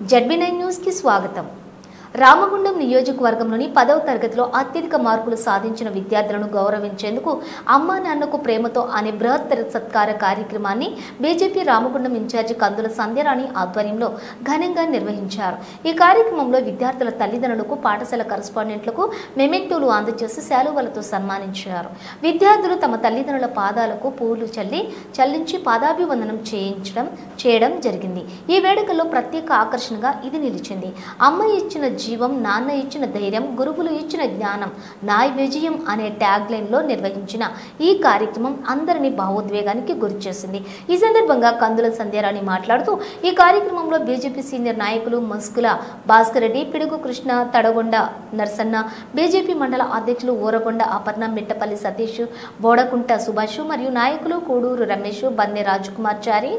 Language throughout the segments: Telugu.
జెడ్బీ9 న్యూస్ కి స్వాగతం। రామగుండం నియోజకవర్గంలోని 10వ తరగతిలో అత్యధిక మార్కులు సాధించిన విద్యార్థులను గౌరవించేందుకు అమ్మా నాన్నకు ప్రేమతో అనే బృహత్తర సత్కార కార్యక్రమాన్ని బీజేపీ రామగుండం ఇన్ఛార్జి కందుల సంధ్యారాణి ఆధ్వర్యంలో ఘనంగా నిర్వహించారు। ఈ కార్యక్రమంలో విద్యార్థుల తల్లిదండ్రులకు పాఠశాల కరెస్పాండెంట్లకు మెమెంటోలు అందజేసి శాలువలతో సన్మానించారు। విద్యార్థులు తమ తల్లిదండ్రుల పాదాలకు పూలు చల్లించి పాదాభివందనం చేయడం జరిగింది। ఈ వేడుకల్లో ప్రత్యేక ఆకర్షణగా ఇది నిలిచింది। అమ్మ ఇచ్చిన జీవం, నాన్న ఇచ్చిన ధైర్యం, గురువులు ఇచ్చిన జ్ఞానం, నా విజయం అనే ట్యాగ్ లైన్ లో నిర్వహించిన ఈ కార్యక్రమం అందరినీ భావోద్వేగానికి గురిచేసింది। ఈ సందర్భంగా కందుల సంధ్యారాణి మాట్లాడుతూ ఈ కార్యక్రమంలో బీజేపీ సీనియర్ నాయకులు మస్కుల భాస్కర్ రెడ్డి, పిడుగు కృష్ణ, తడగొండ నర్సన్న, బీజేపీ మండల అధ్యక్షులు ఊరగొండ అపర్ణ, మిట్టపల్లి సతీష్, బోడకుంట సుభాష్ మరియు నాయకులు కూడూరు రమేష్, బందె రాజ్కుమార్ చారి,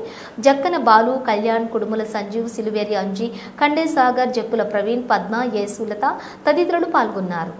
జక్కన బాలు, కళ్యాణ్, కుడుముల సంజీవ్, సిలువేరి అంజీ, ఖండే సాగర్, జక్కుల ప్రవీణ్, పద్మ, యేసులత తదితరులు పాల్గొన్నారు।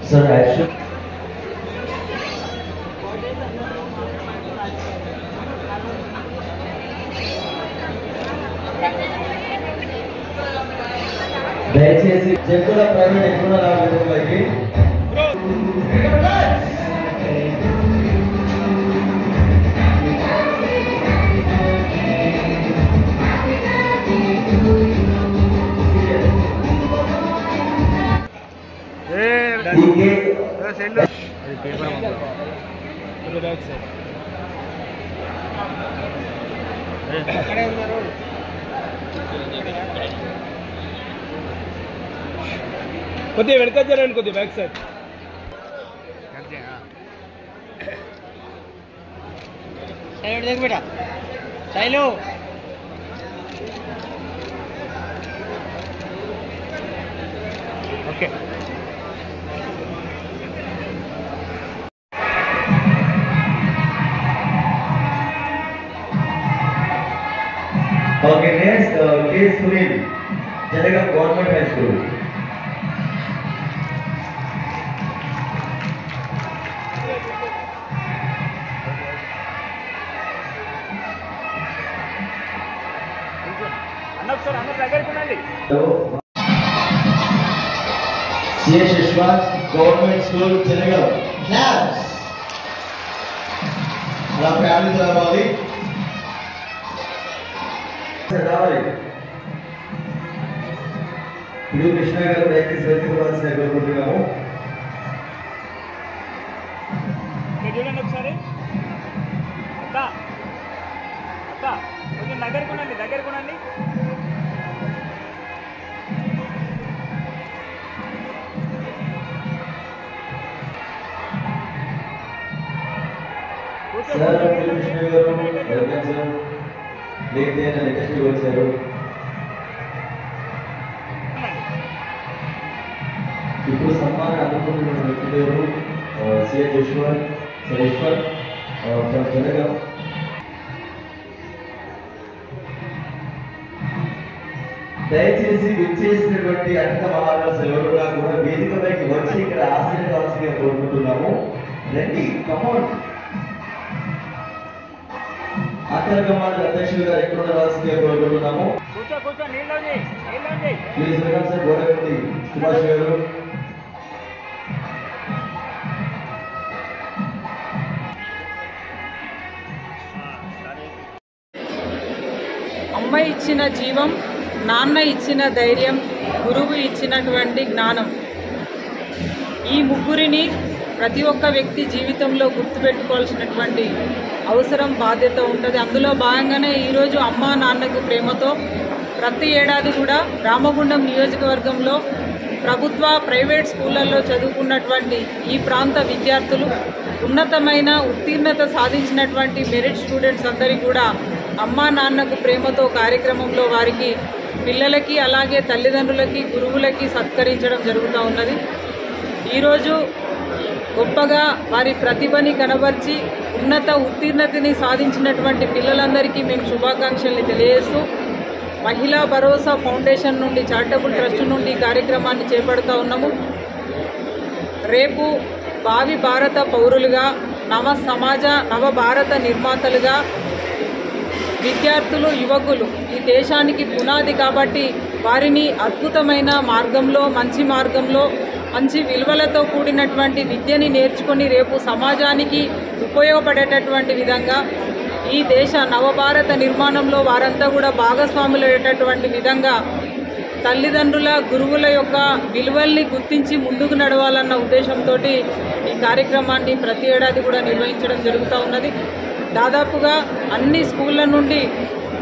Sir, I should. దయచేసి జక్కుల ప్రవీణ్ ఎక్కువ రావడానికి కొద్దిగా వెనకొచ్చారండి, కొద్దిగా బ్యాక్ సైడ్ సైడ్ బేటా Shailu okay. Okay, next, K. Sunil, Janagam Government High School. C. Shishwat, Government School, Janagam. Claps. అలా ఫ్యామిలీ రావాలి పిడుగు కృష్ణ గారు దయచేసి వెతుకోవాల్సిన కోరుకుంటున్నాము। చూడండి ఒకసారి అక్క అక్క కొంచెం దగ్గర కొనండి sir Pidugu Krishna garu welcome sir. Late అయిన నెక్స్ట్ వచ్చారు। ఇప్పుడు సన్మానం అందుకుంటున్న వ్యక్తులు ఎవరు? CA Joshwar Sareshwar from Janagam. దయచేసి విచ్చేసినటువంటి అధిక మహారాజు ఎవరున్నా కూడా వేదికపైకి వచ్చి ఇక్కడ ఆశీర్వాదాల్సిందిగా కోరుకుంటున్నాము। రండి, కమౌన్। అంతర్గమాన అధ్యక్షులు గారు ఎక్కడ రావాల్సిందిగా కోరుకుంటున్నాము। ప్లీజ్ వెల్కమ్ సార్ గోడగండి సుభాష్ గారు। అమ్మ ఇచ్చిన జీవం, నాన్న ఇచ్చిన ధైర్యం, గురువు ఇచ్చినటువంటి జ్ఞానం, ఈ ముగ్గురిని ప్రతి ఒక్క వ్యక్తి జీవితంలో గుర్తుపెట్టుకోవాల్సినటువంటి అవసరం, బాధ్యత ఉంటుంది। అందులో భాగంగానే ఈరోజు అమ్మా నాన్నకు ప్రేమతో ప్రతి ఏడాది కూడా రామగుండం నియోజకవర్గంలో ప్రభుత్వ ప్రైవేట్ స్కూళ్ళల్లో చదువుకున్నటువంటి ఈ ప్రాంత విద్యార్థులు ఉన్నతమైన ఉత్తీర్ణత సాధించినటువంటి మెరిట్ స్టూడెంట్స్ అందరికీ కూడా అమ్మా నాన్నకు ప్రేమతో కార్యక్రమంలో వారికి పిల్లలకి అలాగే తల్లిదండ్రులకి గురువులకి సత్కరించడం జరుగుతూ ఉన్నది. ఈరోజు గొప్పగా వారి ప్రతిభని కనబర్చి ఉన్నత ఉత్తీర్ణతని సాధించినటువంటి పిల్లలందరికీ మేము శుభాకాంక్షల్ని తెలియజేస్తూ మహిళా భరోసా ఫౌండేషన్ నుండి చారిటబుల్ ట్రస్ట్ నుండి కార్యక్రమాన్ని చేపడుతూ ఉన్నాము. రేపు భావి భారత పౌరులుగా నవ భారత నిర్మాతలుగా విద్యార్థులు యువకులు ఈ దేశానికి పునాది కాబట్టి వారిని అద్భుతమైన మార్గంలో మంచి విలువలతో కూడినటువంటి విద్యని నేర్చుకొని రేపు సమాజానికి ఉపయోగపడేటటువంటి విధంగా ఈ దేశ నవభారత నిర్మాణంలో వారంతా కూడా భాగస్వాములు అయ్యేటటువంటి విధంగా తల్లిదండ్రుల గురువుల యొక్క విలువల్ని గుర్తించి ముందుకు నడవాలన్న ఉద్దేశంతో ఈ కార్యక్రమాన్ని ప్రతి ఏడాది కూడా నిర్వహించడం జరుగుతూ ఉన్నది. దాదాపుగా అన్ని స్కూళ్ళ నుండి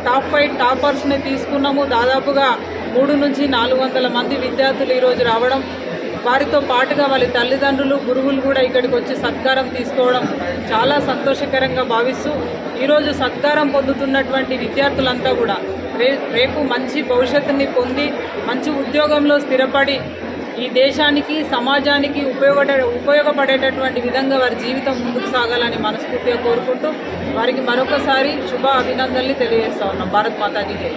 టాప్ 5 టాపర్స్ని తీసుకున్నాము. దాదాపుగా 300 నుంచి 400 మంది విద్యార్థులు ఈరోజు రావడం, వారితో పాటుగా వాళ్ళ తల్లిదండ్రులు గురువులు కూడా ఇక్కడికి వచ్చి సత్కారం తీసుకోవడం చాలా సంతోషకరంగా భావిస్తూ ఈరోజు సత్కారం పొందుతున్నటువంటి విద్యార్థులంతా కూడా రేపు మంచి భవిష్యత్తుని పొంది మంచి ఉద్యోగంలో స్థిరపడి ఈ దేశానికి సమాజానికి ఉపయోగపడేటటువంటి విధంగా వారి జీవితం ముందుకు సాగాలని మనస్ఫూర్తిగా కోరుకుంటూ వారికి మరొకసారి శుభ అభినందనలు తెలియజేస్తా ఉన్నాం. భారత్ మాతాకి జై.